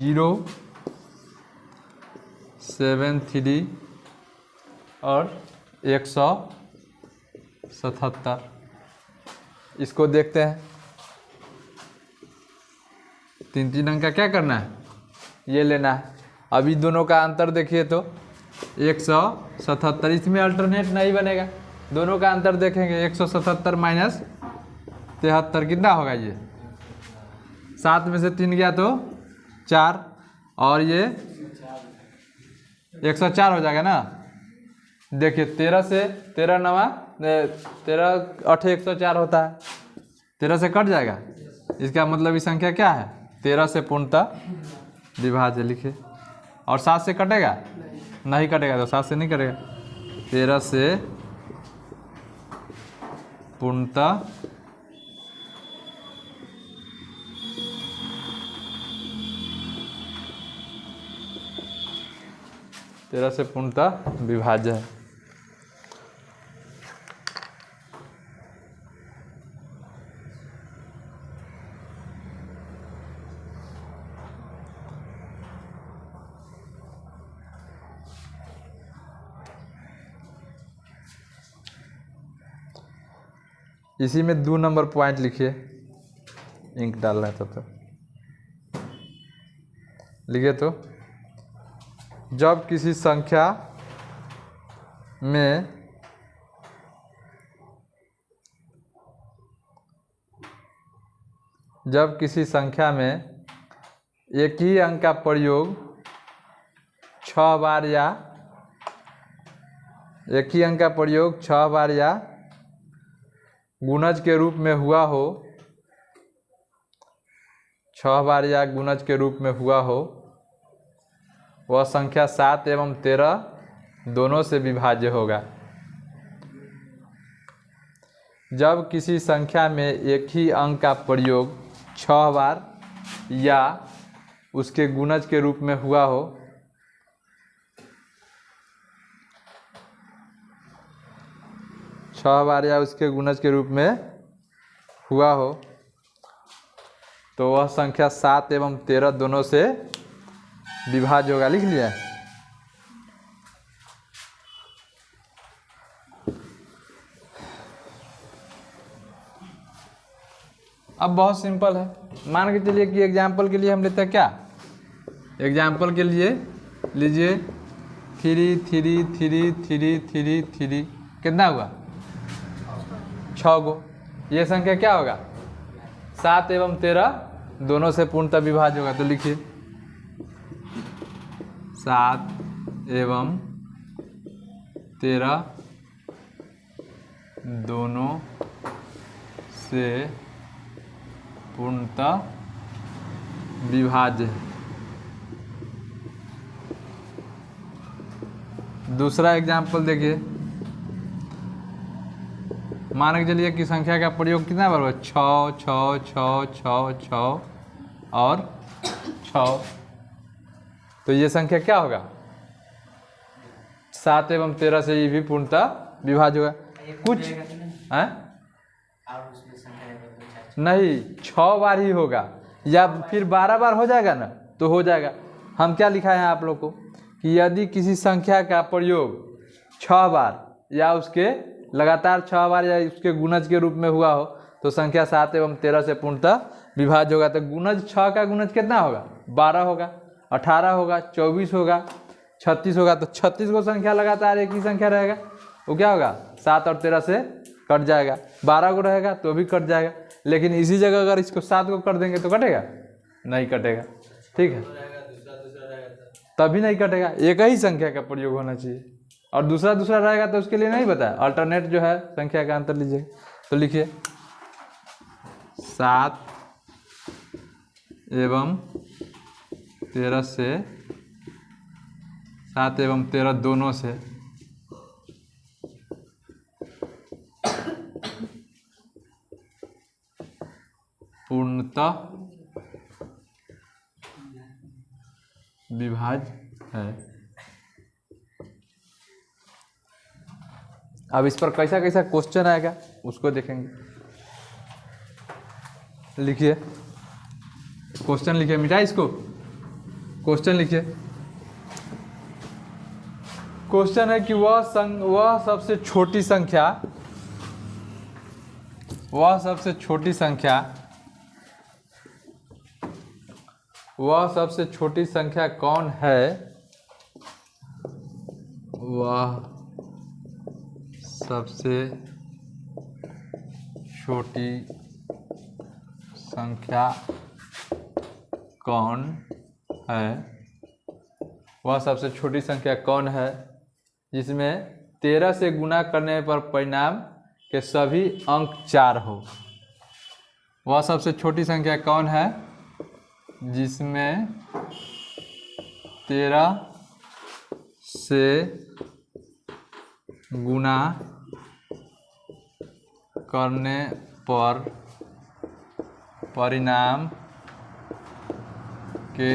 073 और 177। इसको देखते हैं। 3 अंक का क्या करना है, ये लेना है। अभी दोनों का अंतर देखिए तो 177, इसमें अल्टरनेट नहीं बनेगा। दोनों का अंतर देखेंगे, 177 माइनस 73 कितना होगा, ये 7 में से 3 गया तो 4, और ये 104 हो जाएगा ना। देखिए 13 से 13 नवा 13 8 104 होता है, 13 से कट जाएगा। इसका मतलब ये संख्या क्या है, 13 से पूर्णतः विभाज्य लिखिए। और 7 से कटेगा, नहीं कटेगा, तो 7 से नहीं कटेगा। 13 से पूर्णतः विभाज्य है। इसी में 2 नंबर पॉइंट लिखिए, इंक डाल रहे हैं तब तक लिखिए। तो जब किसी संख्या में एक ही अंक का प्रयोग 6 बार या एक ही अंक का प्रयोग 6 बार या गुणज के रूप में हुआ हो, 6 बार या गुणज के रूप में हुआ हो, वह संख्या 7 एवं 13 दोनों से विभाज्य होगा। जब किसी संख्या में एक ही अंक का प्रयोग 6 बार या उसके गुणज के रूप में हुआ हो, 6 बार या उसके गुणज के रूप में हुआ हो, तो वह संख्या 7 एवं 13 दोनों से विभाज्य होगा। लिख लिया। अब बहुत सिंपल है। मान के चलिए कि एग्जाम्पल के लिए हम लेते हैं क्या, एग्जाम्पल के लिए लीजिए 3 3 3 3 3 3 कितना हुआ, 6 गो। ये संख्या क्या होगा, 7 एवं 13 दोनों से पूर्णतः विभाज्य होगा। तो लिखिए 7 एवं 13 दोनों से पूर्णतः विभाज्य है। दूसरा एग्जाम्पल देखिए, मान के चलिए कि संख्या का प्रयोग कितना बार हुआ, 6 6 6 6 6 और 6। तो ये संख्या क्या होगा, 7 एवं 13 से ये भी पूर्णतः विभाज्य होगा। कुछ है नहीं, 6 बार ही होगा, या फिर 12 बार हो जाएगा ना, तो हो जाएगा। हम क्या लिखा है आप लोग को कि यदि किसी संख्या का प्रयोग 6 बार या उसके लगातार 6 बार या उसके गुणज के रूप में हुआ हो, तो संख्या 7 एवं 13 से पूर्णतः विभाज्य होगा। तो गुणज 6 का गुणज कितना होगा, 12 होगा, 18 होगा, 24 होगा, 36 होगा। तो 36 को संख्या लगातार एक ही संख्या रहेगा, वो क्या होगा, 7 और 13 से कट जाएगा। 12 को रहेगा तो भी कट जाएगा, लेकिन इसी जगह अगर इसको 7 को कर देंगे तो कटेगा, नहीं कटेगा। ठीक है, तभी नहीं कटेगा। एक ही संख्या का प्रयोग होना चाहिए, और दूसरा रहेगा तो उसके लिए नहीं बताया। अल्टरनेट जो है संख्या का अंतर लीजिए। तो लिखिए 7 एवं 13 से, 7 एवं 13 दोनों से पूर्णतः विभाज्य है। अब इस पर कैसा कैसा क्वेश्चन आएगा उसको देखेंगे। लिखिए क्वेश्चन, लिखिए, मिटाए इसको। क्वेश्चन लिखिए। क्वेश्चन है कि वह सबसे छोटी संख्या वह सबसे छोटी संख्या कौन है? वह सबसे छोटी संख्या कौन है? वह सबसे छोटी संख्या कौन है जिसमें 13 से गुना करने पर परिणाम के सभी अंक 4 हो? वह सबसे छोटी संख्या कौन है जिसमें 13 से गुना करने पर परिणाम के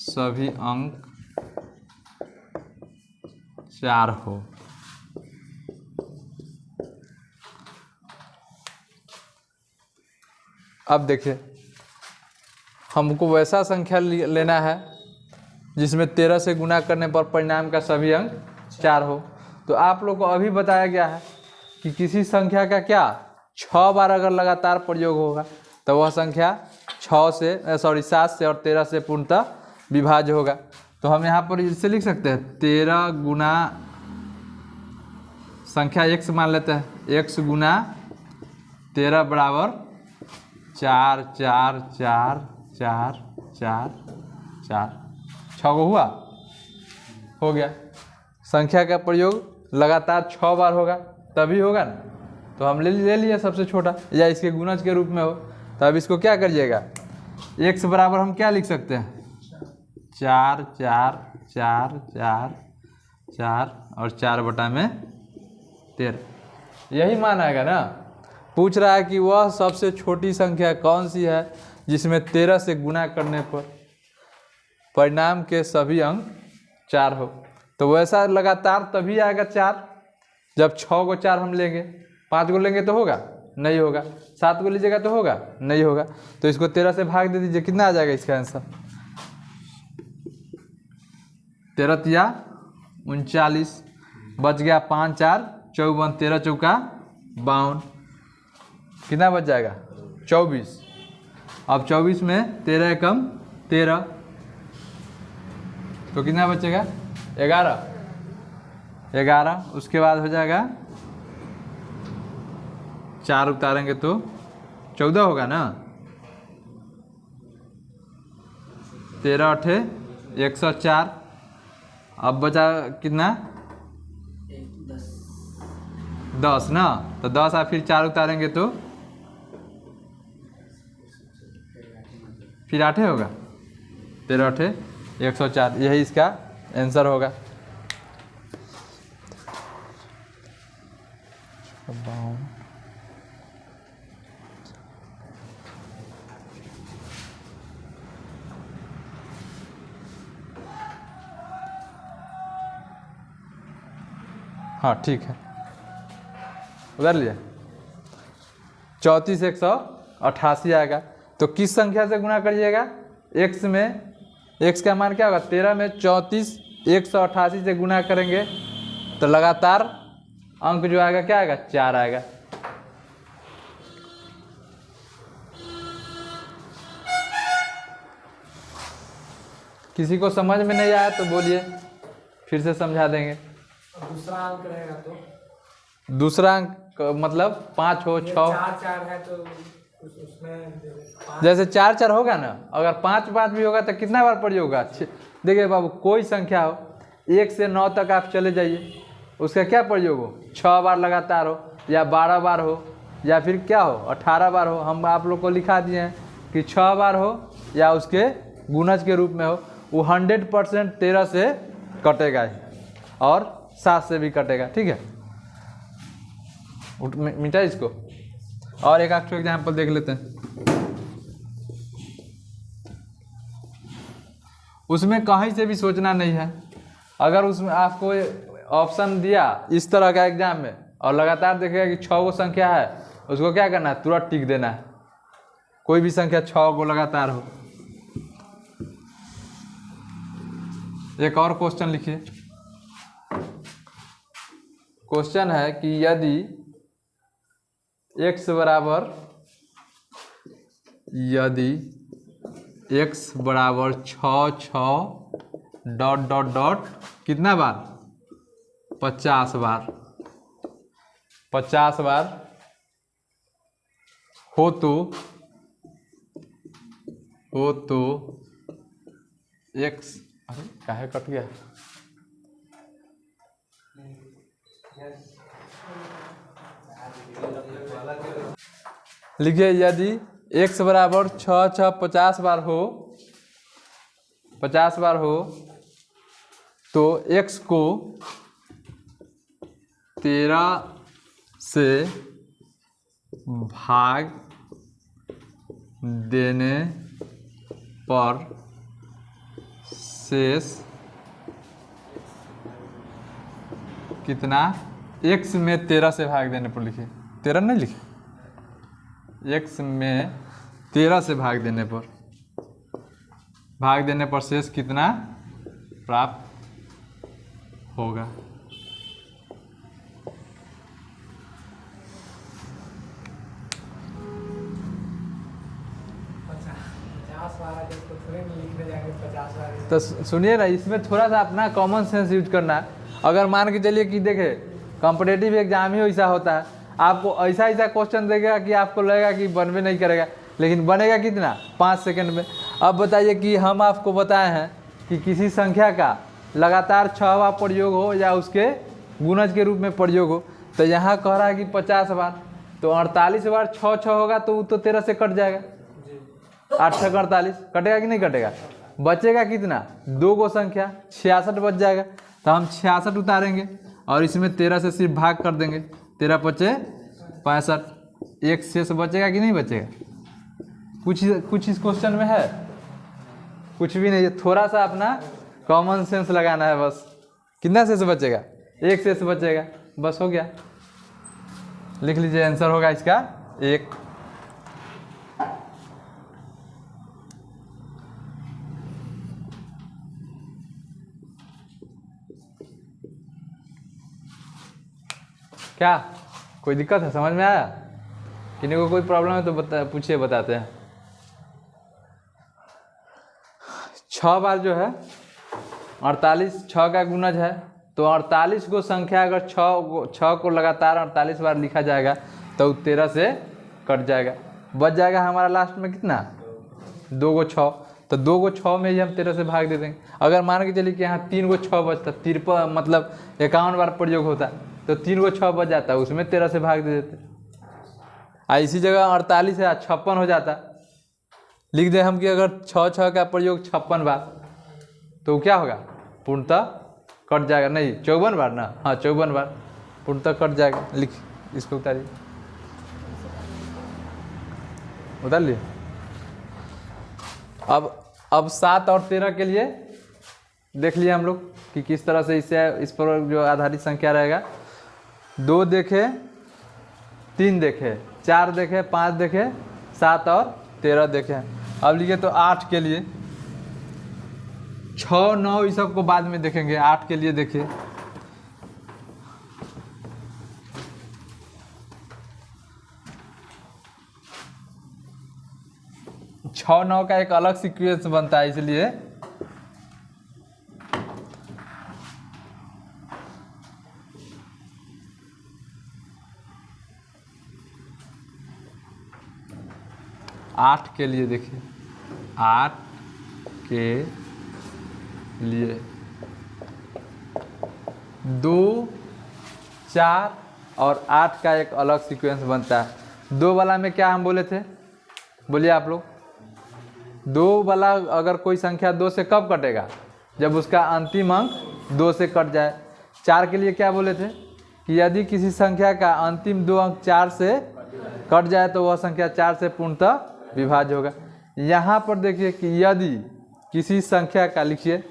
सभी अंक 4 हो? अब देखिए, हमको वैसा संख्या लेना है जिसमें 13 से गुना करने पर परिणाम का सभी अंक 4 हो। तो आप लोग को अभी बताया गया है कि किसी संख्या का क्या 6 बार अगर लगातार प्रयोग होगा तो वह संख्या 7 से और 13 से पूर्णतः विभाज्य होगा। तो हम यहाँ पर इसे लिख सकते हैं 13 गुना संख्या x मान लेते हैं, x गुना 13 बराबर 4 4 4 4 4 4 6 को हुआ, हो गया। संख्या का प्रयोग लगातार 6 बार होगा तभी होगा ना, तो हम ले लिए सबसे छोटा, या इसके गुणज के रूप में हो। तो अब इसको क्या करिएगा, x बराबर हम क्या लिख सकते हैं 4 4 4 4 4 और 4/13, यही मान आएगा ना। पूछ रहा है कि वह सबसे छोटी संख्या कौन सी है जिसमें 13 से गुना करने पर परिणाम के सभी अंक 4 हो। तो वैसा लगातार तभी आएगा 4 जब 6 को 4 हम लेंगे, 5 को लेंगे तो होगा, नहीं होगा, 7 को लीजिएगा तो होगा, नहीं होगा। तो इसको 13 से भाग दे दीजिए, कितना आ जाएगा इसका आंसर 13 या 39, बच गया 5 4 54, 13 चौका 52, कितना बच जाएगा 24। अब 24 में 13 कम 13, तो कितना बचेगा 11। उसके बाद हो जाएगा 4 उतारेंगे तो 14 होगा ना, 13 8 104। अब बचा कितना 10 ना, तो 10 आप फिर 4 उतारेंगे तो फिर 8 होगा, 13 8 104, यही इसका आंसर होगा। हाँ ठीक है, उधर लिया 34 188 आएगा। तो किस संख्या से गुना करिएगा, x में, x का मान क्या होगा 13 में 34 188 से गुना करेंगे तो लगातार अंक जो आएगा क्या आएगा 4 आएगा। किसी को समझ में नहीं आया तो बोलिए, फिर से समझा देंगे। दूसरा अंक रहेगा तो दूसरा अंक मतलब 5 हो 6 4 है तो उसमें जैसे 4 4 होगा ना, अगर 5 5 भी होगा तो कितना बार प्रयोग होगा। देखिए बाबू, कोई संख्या हो 1 से 9 तक आप चले जाइए, उसका क्या प्रयोग हो 6 बार लगातार हो, या 12 बार हो, या फिर क्या हो 18 बार हो। हम आप लोग को लिखा दिए हैं कि 6 बार हो या उसके गुणज के रूप में हो। वो 100% 13 से कटेगा ही और 7 से भी कटेगा, ठीक है। मिटा इसको, और एक आठ एग्जाम्पल देख लेते हैं। उसमें कहीं से भी सोचना नहीं है। अगर उसमें आपको ऑप्शन दिया इस तरह का एग्जाम में और लगातार देखेगा कि 6 को संख्या है, उसको क्या करना है तुरंत टिक देना है। कोई भी संख्या 6 को लगातार हो, एक और क्वेश्चन लिखिए। क्वेश्चन है कि यदि x बराबर डॉट डॉट डॉट कितना बार 50 बार 50 बार हो तो x, अरे काहे कट गया, लिखिए यदि x बराबर 50 बार हो 50 बार हो तो x को 13 से भाग देने पर शेष कितना, x में 13 से भाग देने पर लिखिए, 13 नहीं लिखे, x में 13 से भाग देने पर शेष कितना प्राप्त होगा। तो सुनिए ना, इसमें थोड़ा सा अपना कॉमन सेंस यूज करना है। अगर मान के चलिए कि देखे कॉम्पिटेटिव एग्जाम ही वैसा होता है, आपको ऐसा ऐसा क्वेश्चन देगा कि आपको लगेगा कि बनवे नहीं करेगा, लेकिन बनेगा कितना 5 सेकंड में। अब बताइए कि हम आपको बताए हैं कि किसी संख्या का लगातार 6 बार प्रयोग हो या उसके गुणज के रूप में प्रयोग हो, तो यहाँ कह रहा है कि 50 बार, तो 48 बार 6 होगा तो वो तो 13 से कट जाएगा, 8 6 48 कटेगा कि नहीं कटेगा, बचेगा कितना 2 गो संख्या 66 बच जाएगा। तो हम 66 उतारेंगे और इसमें 13 से सिर्फ भाग कर देंगे, 13 पचे 65, एक शेष बचेगा कि नहीं बचेगा। कुछ इस क्वेश्चन में है, कुछ भी नहीं है, थोड़ा सा अपना कॉमन सेंस लगाना है बस। कितना शेष बचेगा, एक शेष बचेगा, बस हो गया। लिख लीजिए आंसर होगा इसका 1। क्या कोई दिक्कत है, समझ में आया, किसी को कोई प्रॉब्लम है तो पूछिए, बताते हैं। 6 बार जो है 48, 6 का गुणज है, तो 48 को संख्या अगर 6 को लगातार 48 बार लिखा जाएगा तो 13 से कट जाएगा, बच जाएगा हमारा लास्ट में कितना 2 गो 6, तो 2 गो 6 में ही हम 13 से भाग दे देंगे। अगर मान के चलिए कि यहाँ 3 गो 6 बचता, 53 मतलब 51 बार प्रयोग होता, तो 3 गो 6 बच जाता, उसमें 13 से भाग दे देते। इसी जगह 48 है 56 हो जाता, लिख दे हम कि अगर 6 का प्रयोग 56 बार, तो क्या होगा पूर्णतः कट जाएगा, नहीं 54 बार ना, हाँ 54 बार पूर्णतः कट जाएगा। लिख इसको उतारिए, उतार लिए। अब 7 और 13 के लिए देख लिए हम लोग कि किस तरह से इस पर जो आधारित संख्या रहेगा। 2 देखे, 3 देखे, 4 देखे, 5 देखे, 7 और 13 देखे। अब लिखिए तो 8 के लिए, 6 9 इस सब को बाद में देखेंगे। 8 के लिए देखिए, छः 9 का एक अलग सीक्वेंस बनता है, इसलिए आठ के लिए देखिए, 8 के लिए 2 4 और 8 का एक अलग सीक्वेंस बनता है। 2 वाला में क्या हम बोले थे, बोलिए आप लोग। 2 वाला अगर कोई संख्या 2 से कब कटेगा, जब उसका अंतिम अंक 2 से कट जाए। 4 के लिए क्या बोले थे कि यदि किसी संख्या का अंतिम 2 अंक 4 से कट जाए तो वह संख्या 4 से पूर्णतः विभाज्य होगा। यहाँ पर देखिए कि यदि किसी संख्या का, लिखिए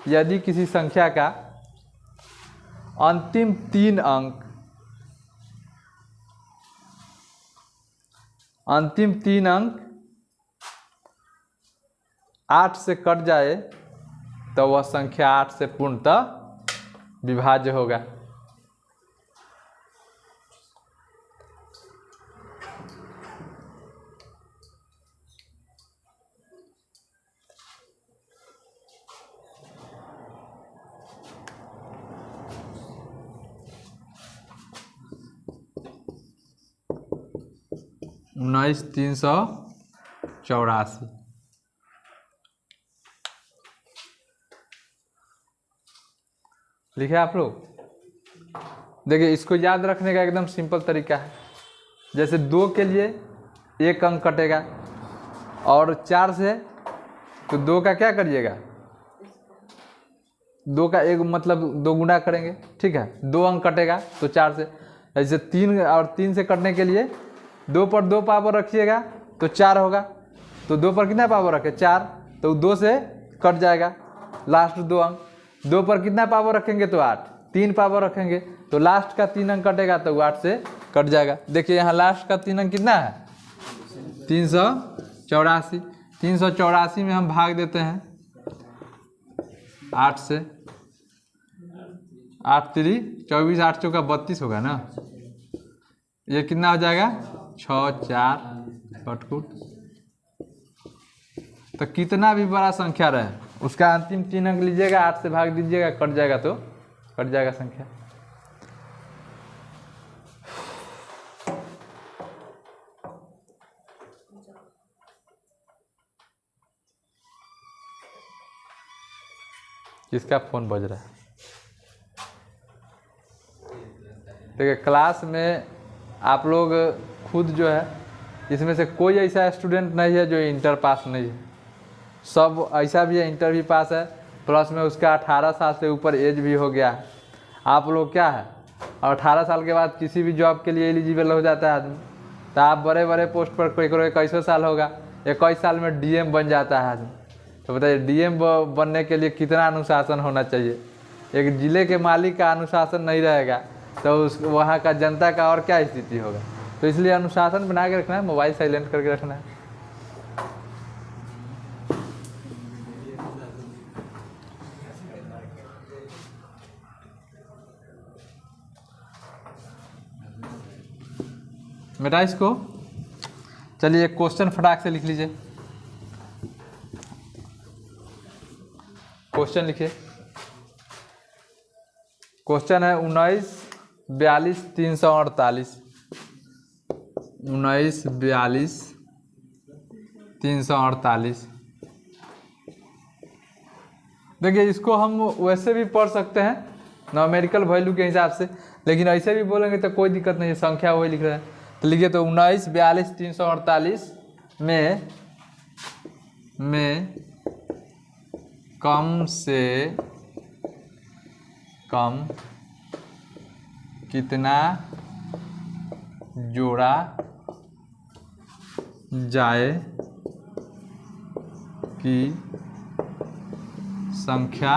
यदि किसी संख्या का अंतिम 3 अंक 8 से कट जाए तो वह संख्या 8 से पूर्णतः विभाज्य होगा। उन्नीस 384 लिखे आप लोग। देखिए इसको याद रखने का एकदम सिंपल तरीका है। जैसे 2 के लिए 1 अंक कटेगा और 4 से तो 2 का क्या करिएगा, 2 का एक मतलब 2 गुना करेंगे, ठीक है। 2 अंक कटेगा तो 4 से। जैसे 3 और 3 से कटने के लिए 2 पर 2 पावर रखिएगा तो 4 होगा। तो 2 पर कितना पावर रखे 4, तो 2 से कट जाएगा लास्ट 2 अंक। 2 पर कितना पावर रखेंगे तो 8, 3 पावर रखेंगे तो लास्ट का 3 अंक कटेगा तो 8 से कट जाएगा। देखिए यहाँ लास्ट का 3 अंक कितना है 384। 384 में हम भाग देते हैं 8 से। 8 3 24, 8 चौका 32 होगा ना। ये कितना हो जाएगा 6 4 कटकुट। तो कितना भी बड़ा संख्या रहे उसका अंतिम 3 अंक लीजिएगा, 8 से भाग दीजिएगा, कट जाएगा तो कट जाएगा संख्या। किसका फोन बज रहा है? देखिए क्लास में आप लोग खुद जो है, इसमें से कोई ऐसा स्टूडेंट नहीं है जो इंटर पास नहीं है। सब ऐसा भी है इंटर भी पास है, प्लस में उसका 18 साल से ऊपर एज भी हो गया है। आप लोग क्या है, और 18 साल के बाद किसी भी जॉब के लिए एलिजिबल हो जाता है आदमी। तो आप बड़े बड़े पोस्ट पर कोई करो 21 साल होगा, 21 साल में डीएम बन जाता है आदमी। तो बताइए डीएम बनने के लिए कितना अनुशासन होना चाहिए। एक ज़िले के मालिक का अनुशासन नहीं रहेगा तो उस वहाँ का जनता का और क्या स्थिति होगा। तो इसलिए अनुशासन बना के रखना है, मोबाइल साइलेंट करके रखना है। बेटा इसको चलिए एक क्वेश्चन फटाक से लिख लीजिए। क्वेश्चन लिखिए। क्वेश्चन है 19 42 348। 19 42 348। देखिए इसको हम वैसे भी पढ़ सकते हैं न्यूमेरिकल वैल्यू के हिसाब से, लेकिन ऐसे भी बोलेंगे तो कोई दिक्कत नहीं है, संख्या वही लिख रहे हैं। तो लिखिए तो 19 42 348 में कम से कम कितना जोड़ा जाए कि संख्या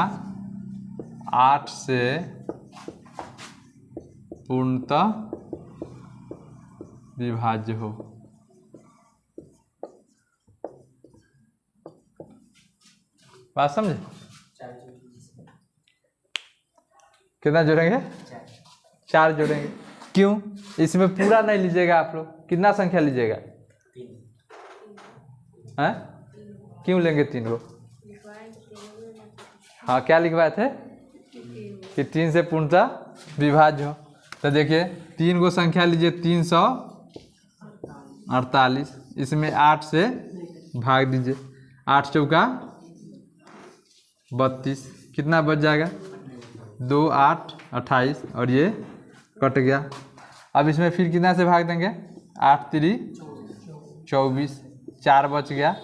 8 से पूर्णतः विभाज्य हो। बात समझे? कितना जोड़ेंगे? 4 जोड़ेंगे। क्यों? इसमें पूरा नहीं लीजिएगा आप लोग, कितना संख्या लीजिएगा? 3। हैं? क्यों लेंगे 3 को? हाँ क्या लिखवाए थे कि 3 से पूर्णतः विभाज्य हो। तो देखिए 3 को संख्या लीजिए 348, इसमें 8 से भाग दीजिए। 8 चौका 32, कितना बच जाएगा? 2 8 28 और ये कट गया। अब इसमें फिर कितना से भाग देंगे? 8 3 24, 4 बच गया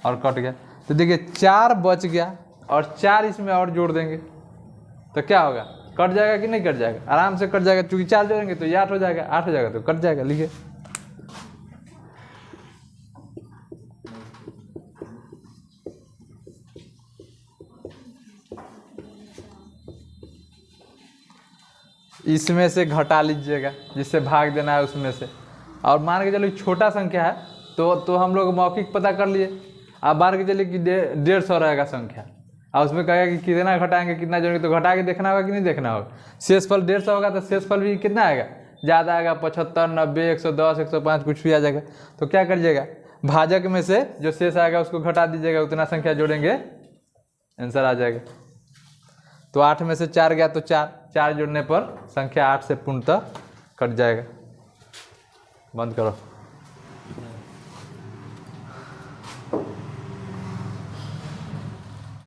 और कट गया। तो देखिए 4 बच गया और 4 इसमें और जोड़ देंगे तो क्या होगा? कट जाएगा कि नहीं कट जाएगा? आराम से कट जाएगा, क्योंकि 4 जोड़ेंगे तो ये 8 हो जाएगा, 8 हो जाएगा तो कट जाएगा। लिखिए इसमें से घटा लीजिएगा जिससे भाग देना है उसमें से। और मान के चलो छोटा संख्या है तो हम लोग मौखिक पता कर लिए। आप मान के चलिए कि 150 रहेगा संख्या, और उसमें कहेगा कि कितना घटाएंगे कितना जोड़ेंगे, तो घटा के देखना होगा कि नहीं देखना होगा। शेषफल 150 होगा तो शेषफल भी कितना आएगा, ज़्यादा आएगा, 75, 90, 110, 105 कुछ भी आ जाएगा। तो क्या करिएगा, भाजक में से जो शेष आएगा उसको घटा दीजिएगा, उतना संख्या जोड़ेंगे, आंसर आ जाएगा। तो 8 में से 4 गया तो 4 जोड़ने पर संख्या 8 से पूर्णतः कट जाएगा। बंद करो।